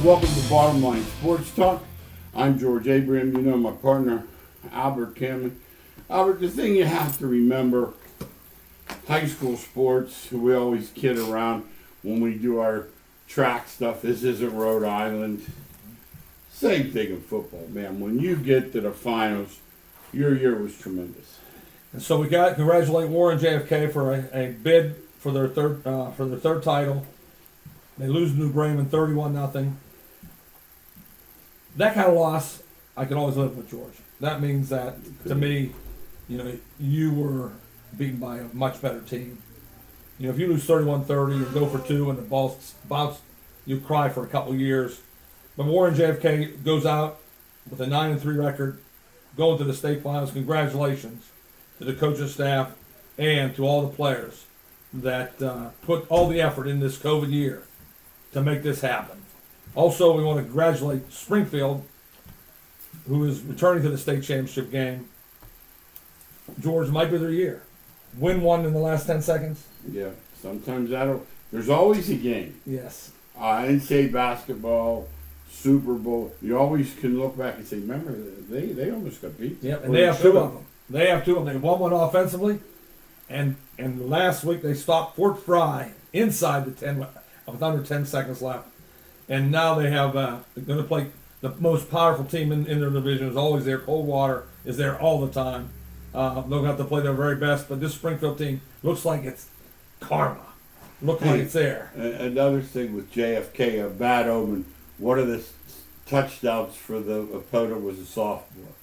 Welcome to Bottom Line Sports Talk. I'm George Abraham. You know my partner, Albert Cameron. Albert, the thing you have to remember, high school sports, we always kid around when we do our track stuff. This isn't Rhode Island. Same thing in football, man. When you get to the finals, your year was tremendous. And so we got congratulate Warren JFK for a bid for their third title. They lose to New Bremen 31-0. That kind of loss, I can always live with, George. That means that to me, you were beaten by a much better team. If you lose 31-30 and go for two and the ball bounce, you cry for a couple of years. But Warren JFK goes out with a 9-3 record, going to the state finals. Congratulations to the coaching staff and to all the players that put all the effort in this COVID year to make this happen. Also, we want to congratulate Springfield, who is returning to the state championship game. George, might be their year. Win one in the last 10 seconds. Yeah, sometimes there's always a game. Yes. NCAA basketball, Super Bowl, you always can look back and say, remember, they almost got beat. Yep, and they have two of them. They won one offensively, and last week they stopped Fort Fry inside the 10 with under 10 seconds left. And now they have they're going to play the most powerful team in their division. Is always there. Coldwater is there all the time. They'll have to play their very best. But this Springfield team looks like it's karma. Looks like it's there. Another thing with JFK, a bad omen. One of the touchdowns for the opponent was a sophomore.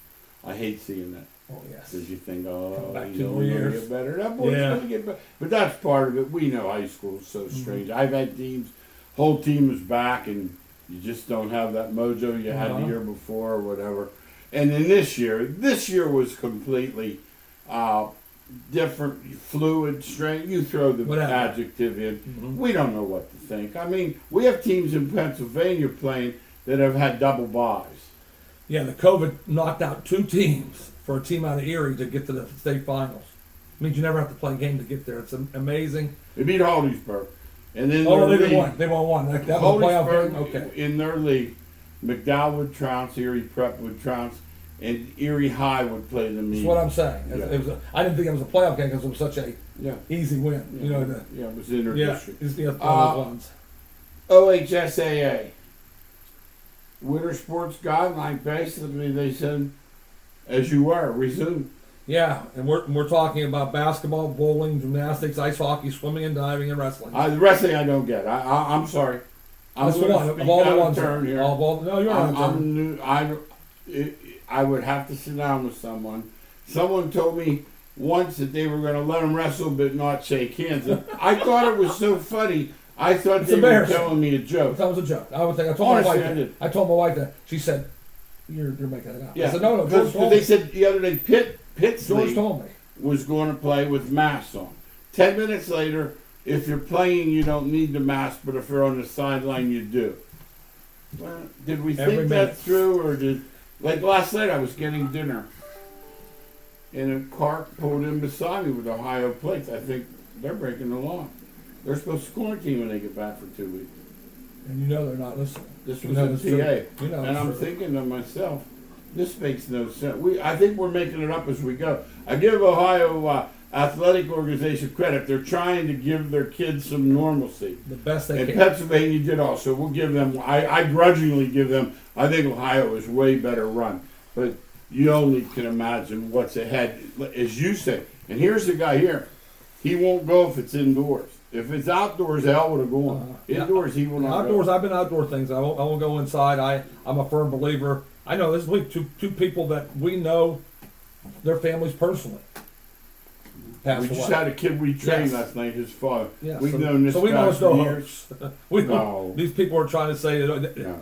I hate seeing that. Oh, yes. Because you think, Back he's 2 more only going to years. get better. That boy's going to get better. But that's part of it. We know high school is so strange. I've had teams, whole team is back, and you just don't have that mojo you had the year before or whatever. And then this year was completely different, fluid, strange. You throw the adjective in. We don't know what to think. I mean, we have teams in Pennsylvania playing that have had double byes. Yeah, the COVID knocked out two teams for a team out of Erie to get to the state finals. It means you never have to play a game to get there. It's amazing. They beat Holliesburg. And then they won one. That was a playoff game? Okay. In their league, McDowell would trounce, Erie Prep would trounce, and Erie High would play them. That's what I'm saying. Yeah. I didn't think it was a playoff game because it was such a easy win. Yeah. It was inter-district. It's one of those ones. OHSAA. Winter Sports Guideline, basically they said, as you were, resume. Yeah, and we're talking about basketball, bowling, gymnastics, ice hockey, swimming and diving, and wrestling. The wrestling I don't get. I'm sorry. I'm That's one of all the ones. Here. No, you're not. I'm new. I would have to sit down with someone. Someone told me once that they were going to let them wrestle but not shake hands. And I thought it was so funny. I thought they were telling me a joke. That was a joke. I told my wife that. She said, "You're making it up." Yeah. I said, "No, George told me. They said the other day George told me was going to play with masks on. 10 minutes later, if you're playing, you don't need the mask, but if you're on the sideline, you do. Well, did we think that through, or like last night I was getting dinner, and a car pulled in beside me with Ohio plates. I think they're breaking the law. They're supposed to quarantine when they get back for 2 weeks. And they're not listening. This was in PA. And I'm thinking to myself, this makes no sense. I think we're making it up as we go. I give Ohio Athletic Organization credit. They're trying to give their kids some normalcy. The best they can. And Pennsylvania did also. We'll give them, I grudgingly give them, I think Ohio is way better run. But you only can imagine what's ahead, as you say. And here's the guy here. He won't go if it's indoors. If it's outdoors, hell would have gone. Indoors, he will not outdoors, go. I've been outdoor things. I won't go inside. I'm a firm believer. I know this week two people that we know their families personally passed away. We just had a kid we trained last night, his father. Yeah, We've known this guy for years. These people are trying to say that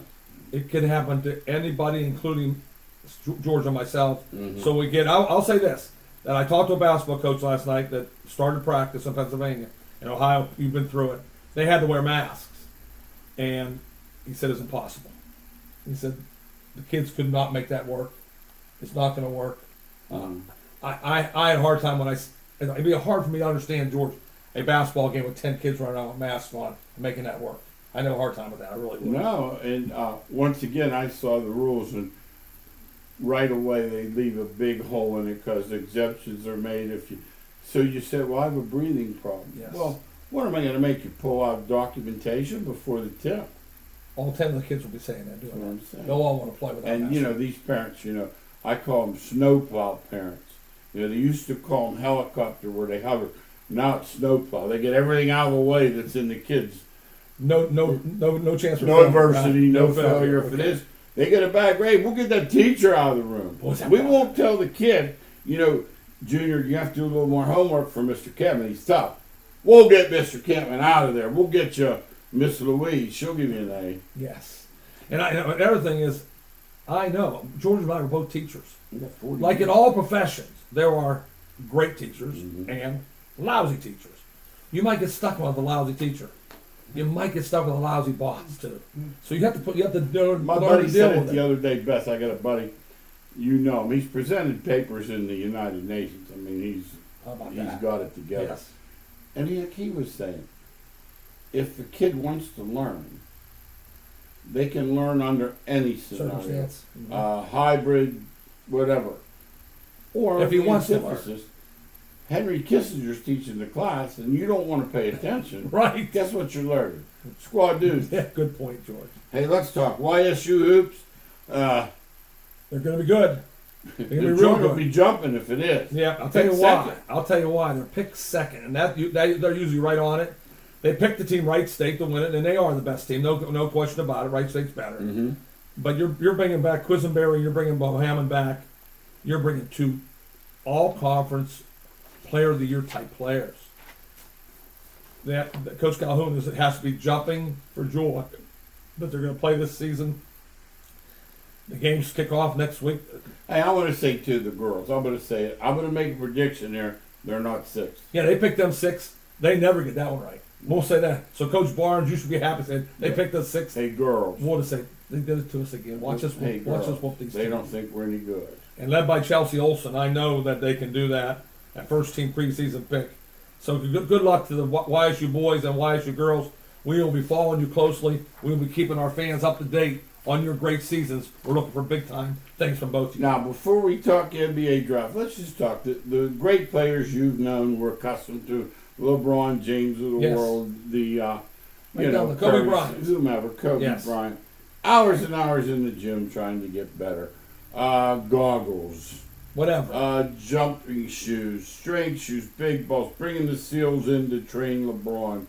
it can happen to anybody, including George and myself. Mm-hmm. So I'll say this, that I talked to a basketball coach last night that started practice in Pennsylvania. In Ohio, you've been through it. They had to wear masks. And he said it's impossible. He said the kids could not make that work. It's not going to work. I had a hard time it'd be hard for me to understand, George, a basketball game with 10 kids running around with masks on and making that work. I have a hard time with that. I really would. No, and once again, I saw the rules, and right away they leave a big hole in it because exemptions are made if you. So you said, "Well, I have a breathing problem." Yes. Well, what am I going to make you pull out documentation before the tip? All 10 of the kids will be saying that, That's doing what I'm that. saying. They'll all want to play without And masks. you know, these parents, I call them snowplow parents. They used to call them helicopter where they hover. Now it's snowplow. They get everything out of the way that's in the kids. No chance for No failure, adversity, right? no failure. If it Okay. is, they get a bad grade. We'll get that teacher out of the room. What's that We about? won't tell the kid, Junior, you have to do a little more homework for Mr. Kevin. He's tough. We'll get Mr. Kevin out of there. We'll get you Miss Louise. She'll give you an A. Yes. And another thing is, I know, George and I were both teachers. Like in all professions, there are great teachers and lousy teachers. You might get stuck with a lousy teacher. You might get stuck with a lousy boss too. So you have to My learn buddy to said deal it with the it. other day, Beth. I got a buddy. You know him. He's presented papers in the United Nations. I mean, How about he's that? got it together. Yes. And he was saying, if the kid wants to learn, they can learn under any scenario, Circumstance. hybrid, whatever. Or If he the wants to learn. antithesis, Henry Kissinger's teaching the class, and you don't want to pay attention. Right. Guess what you're learning? Squad dudes. Yeah, good point, George. Hey, let's talk Ysu Hoops. They're going to be good. They're The going to be real joint will good. be jumping if it is. Yeah, I'll tell you Pick why. second. I'll tell you why. They're picked second, and they're usually right on it. They picked the team Wright State to win it, and they are the best team. No question about it. Wright State's better. Mm-hmm. But you're bringing back Quisenberry, you're bringing Bohammond back. You're bringing two all-conference player of the year type players. That Coach Calhoun has to be jumping for joy that they're going to play this season. The games kick off next week. Hey, I want to say to the girls, I'm going to say it. I'm going to make a prediction there. They're not six. Yeah, they picked them six. They never get that one right. We'll say that. So Coach Barnes, you should be happy saying they picked us six. Hey, girls. We'll just say they did it to us again. Watch us whoop these They teams. don't think we're any good. And led by Chelsea Olsen, I know that they can do that. That first team preseason pick. So good luck to the YSU boys and YSU girls. We will be following you closely. We will be keeping our fans up to date on your great seasons. We're looking for big time things from both of you. Now, before we talk NBA draft, let's just talk. The great players you've known, we're accustomed to. LeBron James of the Yes. world, Right down to Kobe Curry, Bryant. whomever, Kobe Yes. Bryant. Hours and hours in the gym trying to get better. Goggles, Whatever. jumping shoes, strength shoes, big balls, bringing the SEALs in to train LeBron.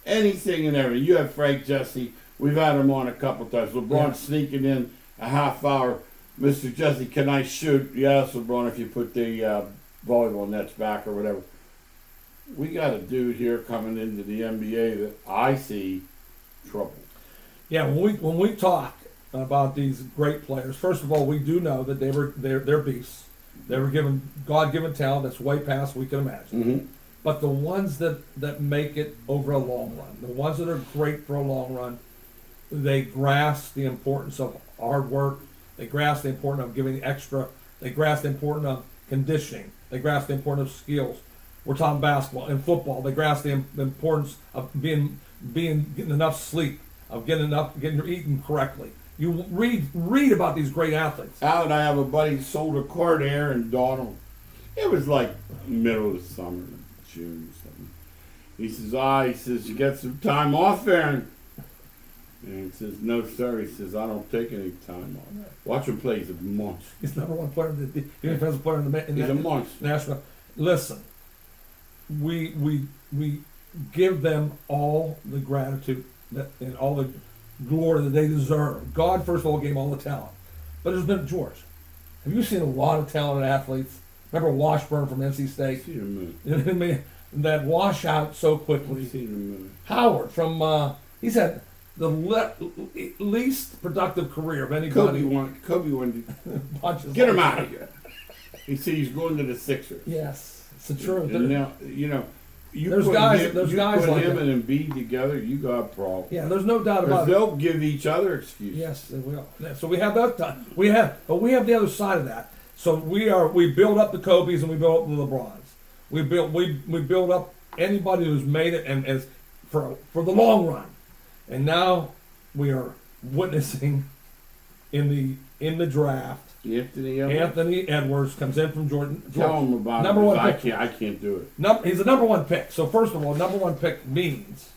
Anything and everything. You have Frank Jesse. We've had him on a couple times. LeBron Yeah. sneaking in a half hour. Mr. Jesse, can I shoot? Yes, LeBron, if you put the volleyball nets back or whatever. We got a dude here coming into the NBA that I see trouble. Yeah, when we talk about these great players, first of all, we do know that they're beasts. They were given God-given talent that's way past we can imagine. Mm-hmm. But the ones that make it over a long run, the ones that are great for a long run, they grasp the importance of hard work. They grasp the importance of giving extra. They grasp the importance of conditioning. They grasp the importance of skills. We're talking basketball and football. They grasp the importance of getting enough sleep, of getting eating correctly. You read about these great athletes. Al and I have a buddy who sold a car to Aaron Donald. It was like middle of the summer, June or something. He says, you got some time off, Aaron? And he says, no, sir. He says, I don't take any time off. Watch him play. He's a monster. He's number one player in the defensive player in the He's a monster. national. Listen, we give them all the gratitude and all the glory that they deserve. God, first of all, gave them all the talent. But there's been George. Have you seen a lot of talented athletes? Remember Washburn from NC State? I've seen him I mean, that wash out so I've quickly. seen him Howard from he's had the least productive career of anybody. Kobe wanted to Punches get him like out that. of here. He said he's going to the Sixers. Yes, it's the truth. And now, you There's put guys- him, there's you guys put like him that. and Embiid together, you got a problem. Yeah, there's no doubt Because about it. they'll give each other excuses. Yes, they will. Yeah, so we have that time. But we have the other side of that. So we build up the Kobe's and we build up the LeBrons. We build up anybody who's made it and as for the long run. And now we are witnessing in the draft. Anthony Edwards comes in from Jordan. Tell him about number it. One I pick. can't do it. He's a number one pick. So first of all, number one pick means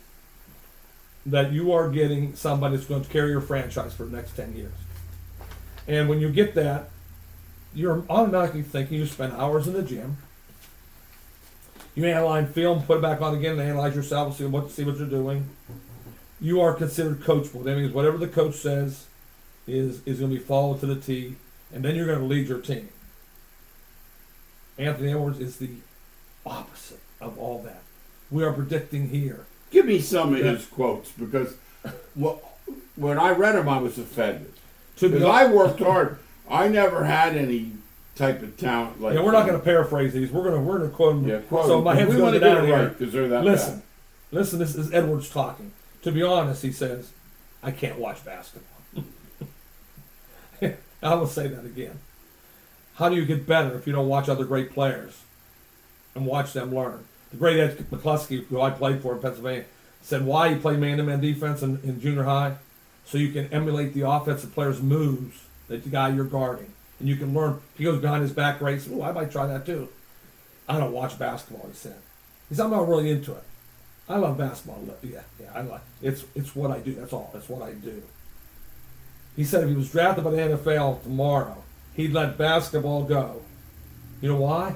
that you are getting somebody that's going to carry your franchise for the next 10 years. And when you get that, you're automatically thinking you spend hours in the gym. You analyze film, put it back on again, and analyze yourself, see what you're doing. You are considered coachable. That means whatever the coach says is going to be followed to the T, and then you're going to lead your team. Anthony Edwards is the opposite of all that. We are predicting here. Give me some of his quotes, because when I read them, I was offended. Because I worked hard. I never had any type of talent like. Yeah, we're not going to paraphrase these. We're going to quote them. Yeah, quote so them. my head's We going want to to get get down it here. right because they're that Listen, bad. this is Edwards talking. To be honest, he says, I can't watch basketball. I will say that again. How do you get better if you don't watch other great players and watch them learn? The great Ed McCluskey, who I played for in Pennsylvania, said why you play man-to-man defense in junior high, so you can emulate the offensive player's moves that the guy you're guarding. And you can learn. He goes behind his back right. Oh, I might try that too. I don't watch basketball, he said. He said, I'm not really into it. I love basketball. Yeah, I like it's what I do. That's all. That's what I do. He said if he was drafted by the NFL tomorrow, he'd let basketball go. You know why?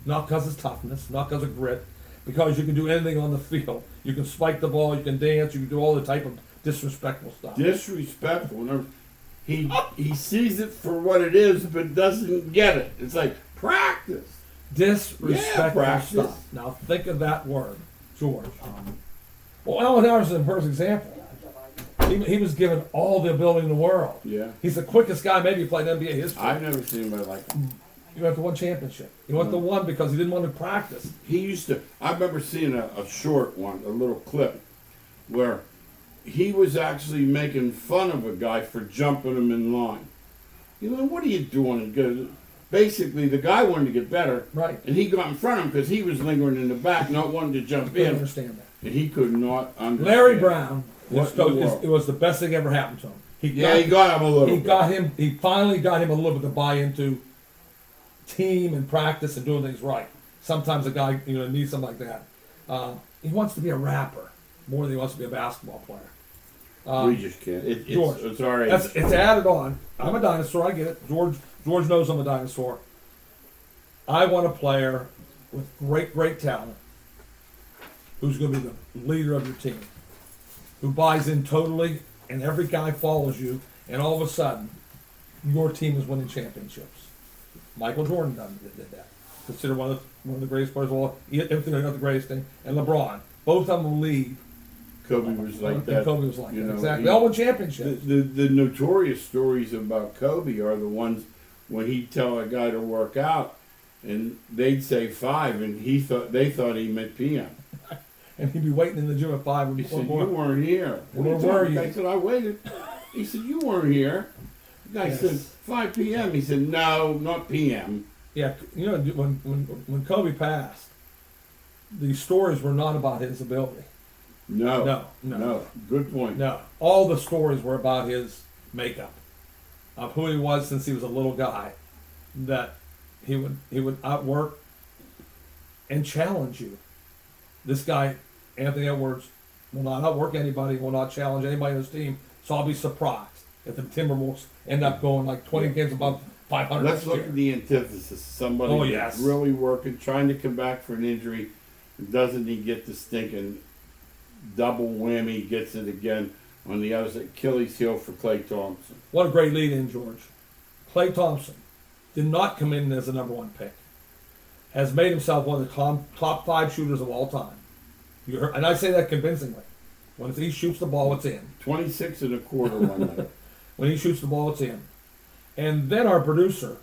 Not because of toughness, not because of grit, because you can do anything on the field. You can spike the ball, you can dance, you can do all the type of disrespectful stuff. Disrespectful. He sees it for what it is, but doesn't get it. It's like practice. Disrespectful stuff. Now think of that word, George. Well, Allen Iverson is a perfect example. He was given all the ability in the world. Yeah. He's the quickest guy maybe played in NBA history. I've never seen anybody like him. He went to one championship. He went to one because he didn't want to practice. He used to. I remember seeing a short one, a little clip, where he was actually making fun of a guy for jumping him in line. You know, what are you doing? Because basically, the guy wanted to get better, Right. and he got in front of him because he was lingering in the back, not wanting to jump I couldn't in. understand that. And he could not understand. Larry Brown, What in the world? it was the best thing ever happened to him. He got him a little bit. He finally got him a little bit to buy into team and practice and doing things right. Sometimes a guy, needs something like that. He wants to be a rapper more than he wants to be a basketball player. We just can't. George, it's all right. It's added on. I'm a dinosaur. I get it. George knows I'm a dinosaur. I want a player with great talent who's going to be the leader of your team, who buys in totally, and every guy follows you, and all of a sudden, your team is winning championships. Michael Jordan did that. Considered one of the greatest players of all, if they're not the greatest thing, and LeBron. Both of them lead. Kobe was like that. Kobe was like that. Exactly. They all won championships. The notorious stories about Kobe are the ones when he'd tell a guy to work out, and they'd say 5, and they thought he meant PM. And he'd be waiting in the gym at 5 He said, more. "You weren't here." Where were you? I said, "I waited." He said, "You weren't here." The guy said, 5 p.m. He said, "No, not p.m." Yeah, when Kobe passed, the stories were not about his ability. No. No. Good point. No, all the stories were about his makeup, of who he was since he was a little guy. That he would outwork and challenge you. This guy, Anthony Edwards, will not outwork anybody. Will not challenge anybody on his team. So I'll be surprised if the Timberwolves end up going like 20 games above 500. Let's look at the antithesis. Somebody that's really working, trying to come back for an injury. Doesn't he get the stinking double whammy? Gets it again on the other side. Achilles heel for Klay Thompson. What a great lead-in, George. Klay Thompson did not come in as a number 1 pick. Has made himself one of the top 5 shooters of all time. And I say that convincingly. When he shoots the ball, it's in. 26 and a quarter one night. When he shoots the ball, it's in. And then our producer,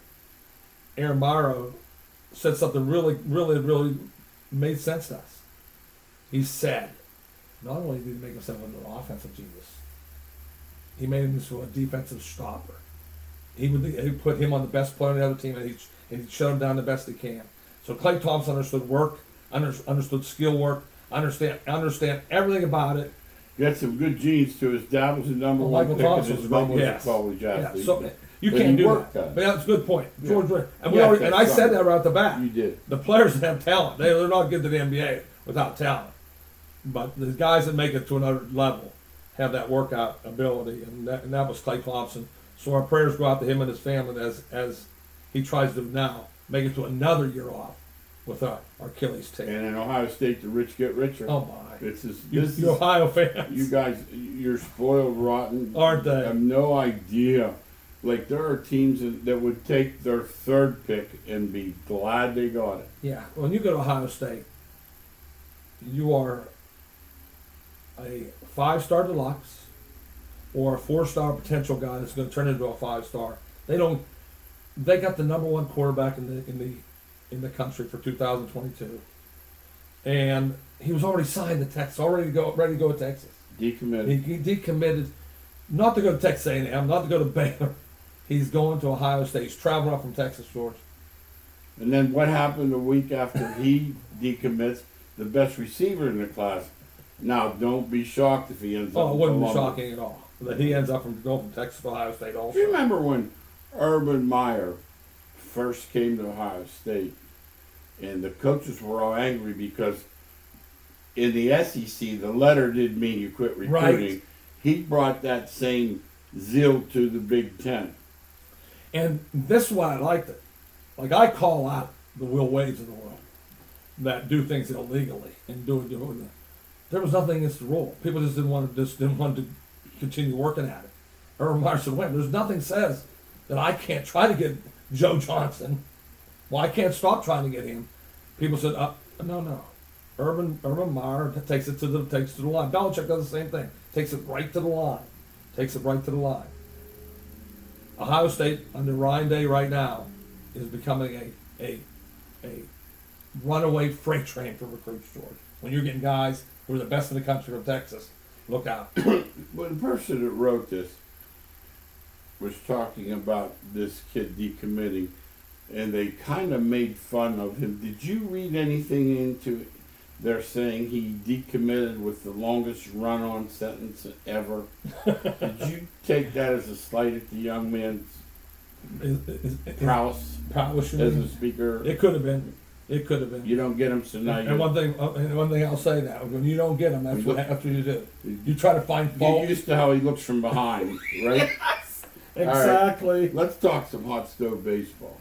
Aaron Morrow, said something really made sense to us. He said, not only did he make himself into an offensive genius, he made him into a defensive stopper. He put him on the best player on the other team, and he shut him down the best he can. So Klay Thompson understood work, understood skill work, understand everything about it, got some good genes to his dad was the number Well, one Michael pick and Thompson his was mom was yes. a college Yeah, athlete. so you But can't he do worked that. at it. But that's a good point, Yeah. George. And Yeah, and I that's said right. that right off the bat. You did. The players that have talent, they're not getting to the NBA without talent. But the guys that make it to another level have that workout ability, and that was Clay Thompson. So our prayers go out to him and his family as he tries to now make it to another year off with our Achilles team. And in Ohio State, the rich get richer. Oh my! It's just, You this is, Ohio fans, you guys, you're spoiled rotten. aren't I they? have no idea. Like, there are teams that would take their third pick and be glad they got it. Yeah. When you go to Ohio State, you are a 5-star deluxe or a 4-star potential guy that's going to turn into a 5-star. They don't. They got the number one quarterback in the country for 2022, and he was already signed to Texas, ready to go to Texas. Decommitted. He decommitted, not to go to Texas A&M, not to go to Baylor. He's going to Ohio State. He's traveling up from Texas, George. And then what happened a week after he decommits? The best receiver in the class. Now, don't be shocked if he ends up. Oh, it wouldn't be Columbus. shocking at all that he ends up going from Texas to Ohio State also. Do you remember when Urban Meyer first came to Ohio State, and the coaches were all angry because in the SEC the letter didn't mean you quit recruiting. Right. He brought that same zeal to the Big Ten. And this is why I liked it. Like, I call out the Will Wades of the world that do things illegally and doing it. There was nothing against the rule. People just didn't want to continue working at it. Urban Meyer said, "Wait, there's nothing says that I can't try to get Joe Johnson. Well, I can't stop trying to get him." People said, "No. Urban Meyer takes it to the line. Belichick does the same thing. Takes it right to the line. Ohio State under Ryan Day right now is becoming a runaway freight train for recruits, George. When you're getting guys who are the best in the country from Texas, look out." Well, the person that wrote this was talking about this kid decommitting, and they kind of made fun of him. Did you read anything into it? They're saying he decommitted with the longest run-on sentence ever. Did you take that as a slight at the young man's prowess Prowess, you as mean? a speaker? It could have been. You don't get him, so now And one thing I'll say that when you don't get them, that's what you do. You try to find get fault. used to how he looks from behind, right? Exactly. Let's talk some hot stove baseball.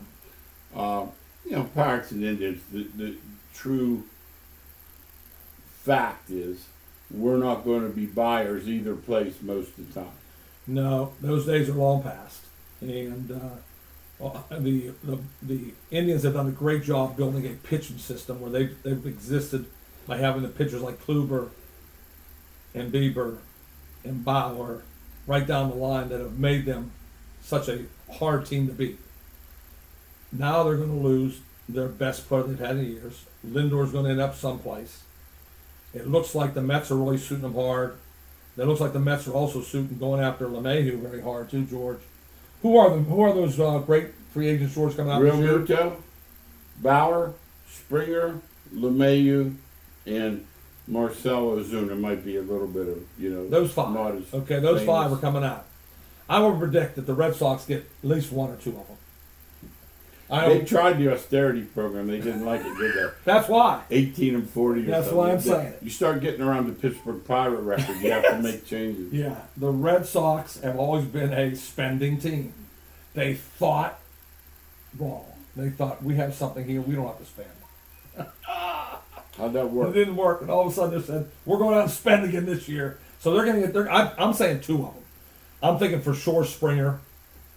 Pirates and Indians, the true fact is we're not going to be buyers either place most of the time. No, those days are long past, and the Indians have done a great job building a pitching system where they've existed by having the pitchers like Kluber and Bieber and Bauer right down the line that have made them such a hard team to beat. Now they're going to lose their best player they've had in years. Lindor's going to end up someplace. It looks like the Mets are really shooting them hard. It looks like the Mets are also going after LeMahieu very hard too, George. Who are them? Who are those great free agents, George, coming out Real this year? Muto, Bauer, Springer, LeMahieu, and Marcelo Ozuna might be a little bit of, Those five. not as Okay, those famous. five are coming out. I will predict that the Red Sox get at least one or two of them. They tried the austerity program. They didn't like it, did they? That's why. 18 and 40 or That's something. why I'm saying it. You start getting around the Pittsburgh Pirate record, you have to make changes. Yeah, the Red Sox have always been a spending team. They thought wrong. They thought we have something here we don't have to spend. How'd that It work? didn't work, and all of a sudden they said we're going out and spend again this year. So they're going to get. I'm saying two of them. I'm thinking for sure Springer,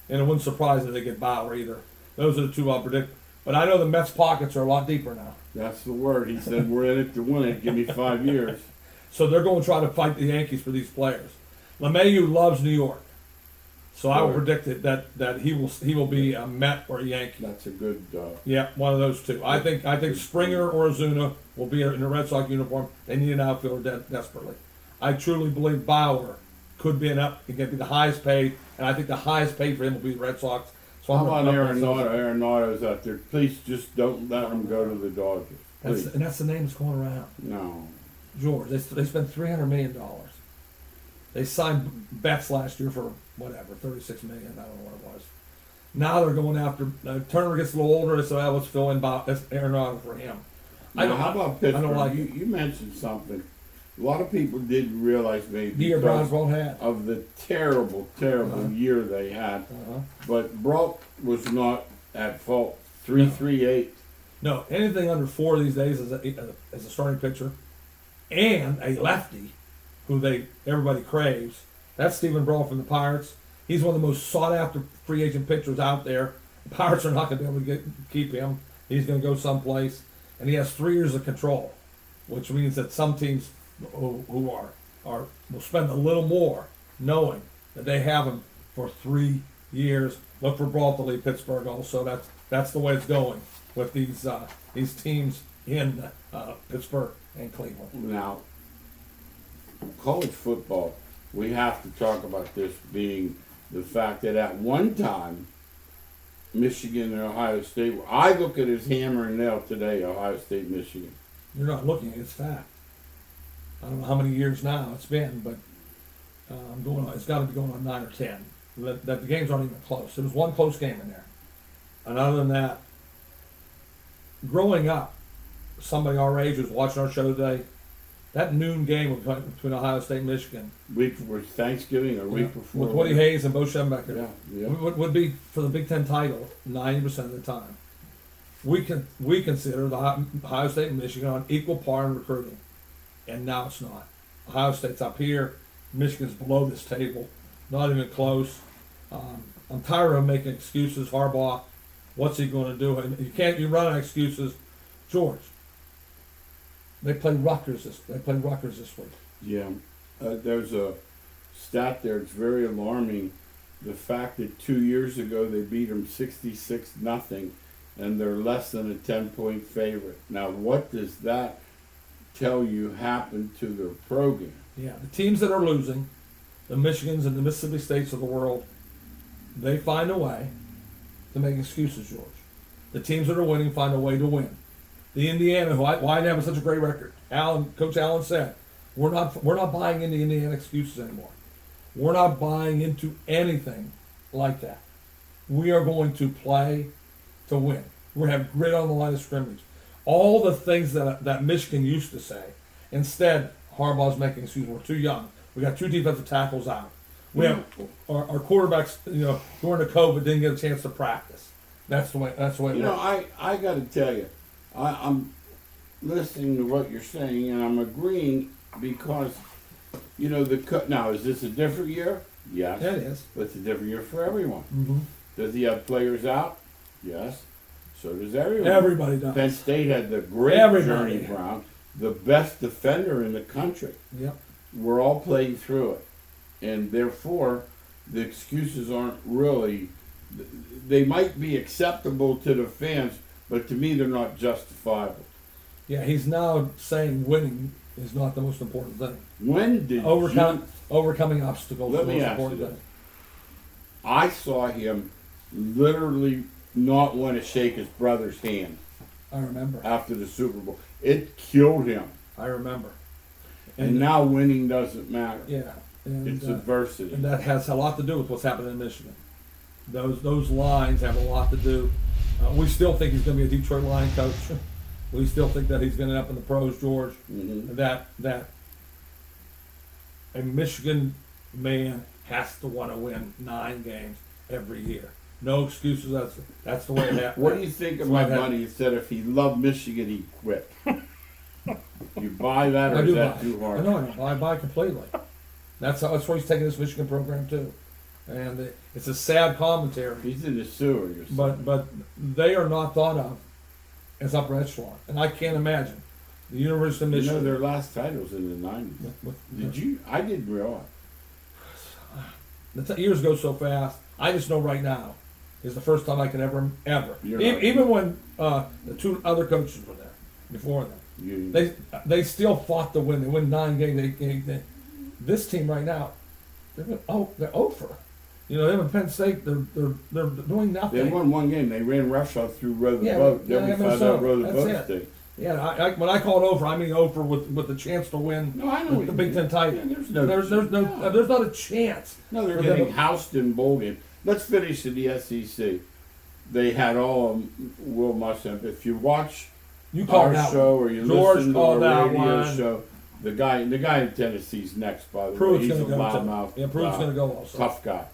and it wouldn't surprise if they get Bauer either. Those are the two I'll predict. But I know the Mets' pockets are a lot deeper now. That's the word. He said, we're in it to win it. Give me 5 years. So they're going to try to fight the Yankees for these players. LeMahieu loves New York. So I will predict that he will be a Met or a Yankee. That's a good... Yeah, one of those two. I think Springer or Ozuna will be in a Red Sox uniform. They need an outfielder desperately. I truly believe Bauer could be he can be the highest paid, and I think the highest paid for him will be the Red Sox. So How about Arenado? Arenado's out there. Please just don't let him go to the Dodgers. Please. That's the name that's going around. No. George, they spent $300 million. They signed Betts last year for whatever, 36 million. I don't know what it was. Now they're going after Turner gets a little older, so let's fill in Arenado for him. Now, how about Pittsburgh? I don't like you mentioned something. A lot of people didn't realize maybe year because Browns had of the terrible year they had. But Brock was not at fault. 3.38. No, anything under 4 these days as a starting pitcher, and a lefty, who everybody craves. That's Stephen Brawl from the Pirates. He's one of the most sought after free agent pitchers out there. The Pirates are not going to be able to keep him. He's going to go someplace, and he has 3 years of control, which means that some teams who will spend a little more, knowing that they have him for 3 years. Look for Brawl to leave Pittsburgh. Also, that's the way it's going with these teams in Pittsburgh and Cleveland. Now, college football, we have to talk about this being the fact that at one time, Michigan and Ohio State, I look at it as hammer and nail today, Ohio State, Michigan. You're not looking, it's fact. I don't know how many years now it's been, but it's got to be going on 9 or 10. That the games aren't even close. There was one close game in there. And other than that, growing up, somebody our age was watching our show today, that noon game between Ohio State and Michigan. Week before Thanksgiving or week before. With Woody Hayes and Bo Schembechler. Yeah. Would be for the Big Ten title 90% of the time. We consider the Ohio State and Michigan on equal par in recruiting. And now it's not. Ohio State's up here. Michigan's below this table. Not even close. I'm tired of making excuses. Harbaugh, what's he going to do? You run out of excuses. George, they play Rutgers this week. Yeah. There's a stat there. It's very alarming. The fact that 2 years ago they beat them 66-0, and they're less than a 10-point favorite. Now, what does that tell you happened to their program? Yeah, the teams that are losing, the Michigans and the Mississippi States of the world, they find a way to make excuses, George. The teams that are winning find a way to win. The Indiana, why they have such a great record? Coach Allen said, we're not buying into Indiana excuses anymore. We're not buying into anything like that. We are going to play to win. We're going to have grit on the line of scrimmage. All the things that Michigan used to say. Instead, Harbaugh's making excuses. We're too young. We got 2 defensive tackles out. We have our quarterbacks, during the COVID didn't get a chance to practice. That's the way. I got to tell you, I'm listening to what you're saying, and I'm agreeing because, now, is this a different year? Yes. Yeah, it is. But it's a different year for everyone. Mm-hmm. Does he have players out? Yes. So does everyone. Everybody does. Penn State had the great Journey Brown, the best defender in the country. Yep. We're all playing through it. And therefore, the excuses aren't really, they might be acceptable to the fans, but to me, they're not justifiable. Yeah, he's now saying winning is not the most important thing. When did overcoming obstacles is the most important thing. I saw him literally not want to shake his brother's hand. I remember. After the Super Bowl. It killed him. I remember. And now winning doesn't matter. Yeah. And, it's adversity. And that has a lot to do with what's happening in Michigan. Those lines have a lot to do. We still think he's going to be a Detroit Lion coach. We still think that he's going to end up in the pros, George. Mm-hmm. That a Michigan man has to want to win 9 games every year. No excuses. That's the way it happens. What do you think of my buddy? He said if he loved Michigan, he'd quit. You buy that, or is that too hard? No, I buy completely. That's where he's taking this Michigan program too, and it's a sad commentary. He's in the sewer. You're saying. But they are not thought of as upper echelon, and I can't imagine the University of Michigan. Their last title was in the 90s. Did you? I didn't realize. The years go so fast. I just know right now is the first time I can ever. Even when the 2 other coaches were there before them, they still fought to win. They win 9 games. This team right now, they're over. Them at Penn State, they're doing nothing. They won 1 game. They ran roughshod through row the boat. Then we found out row the boat thing. Yeah, when I call it over, I mean over with the chance to win No, I know what the you Big mean. Ten title. Yeah, there's no- there's not a chance. No, they're for them getting to- housed in bowl game. Let's finish in the SEC. They had all of Will Muschamp. If you watch You call our that show one. or you George listen to called our that radio one. show, the guy in Tennessee's next, by the way. Pruitt's He's a gonna go. loudmouth, Yeah, Pruitt's gonna go also. tough guy.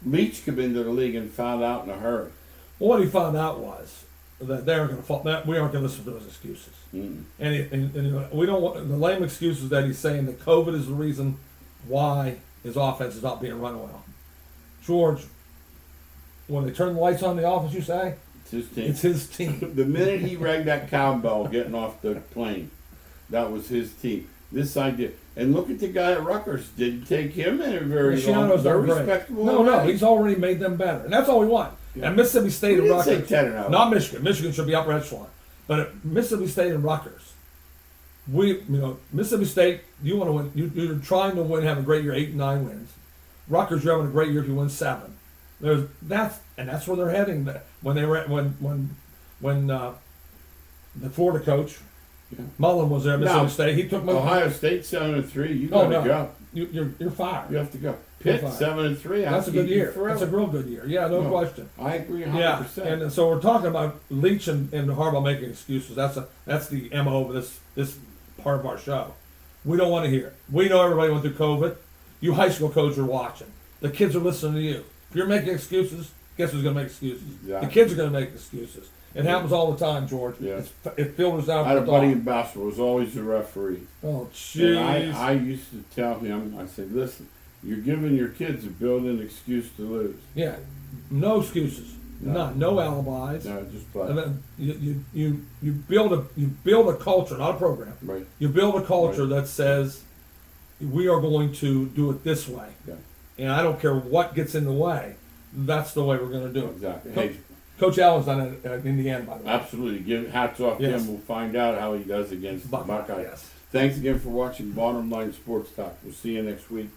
Leach came into the league and found out in a hurry. Well, what he found out was that they aren't going to fall. That we aren't going to listen to those excuses. Mm. And we don't want the lame excuses that he's saying that COVID is the reason why his offense is not being run well. George, when they turn the lights on in the office, you say It's his team. it's his team. The minute he rang that cowbell getting off the plane, that was his team. This idea. And look at the guy at Rutgers. Didn't take him in a very long. Schiano's They're done great. respectable. No, already. he's already made them better, and that's all we want. Yeah. And Mississippi State We and didn't say Rutgers, 10-0. not Michigan. Michigan should be upper echelon, but at Mississippi State and Rutgers, Mississippi State, you want to win. You're trying to win, have a great year, 8 and 9 wins. Rutgers, you're having a great year if you win 7. That's where they're heading. When they were when the Florida coach Mullen was there at Mississippi No. State, he took my. Ohio State 7-3. You Oh gotta no, go. you're fired. You have to go. Pitt You're fired. 7-3. That's a good year. That's a real good year. Yeah, no question. I agree 100%. Yeah, and so we're talking about Leach and Harbaugh making excuses. That's the MO of this part of our show. We don't want to hear it. We know everybody went through COVID. You high school coaches are watching. The kids are listening to you. If you're making excuses, guess who's going to make excuses? Yeah. The kids are going to make excuses. It happens all the time, George. Yeah. It filters out. I had a the buddy dog. in basketball was always the referee. Oh, And jeez. I used to tell him, I said, listen, you're giving your kids a built-in excuse to lose. Yeah, no excuses. No. None. No alibis. No, just play. And then you build a culture, not a program. Right. You build a culture that says we are going to do it this way, Yeah. and I don't care what gets in the way. That's the way we're going to do it. Exactly. Co- Hey, Coach Allen's done it at Indiana, by the way. absolutely. Give hats off to Yes. him. We'll find out how he does against the Buckeyes. Yes. Thanks again for watching Bottom Line Sports Talk. We'll see you next week.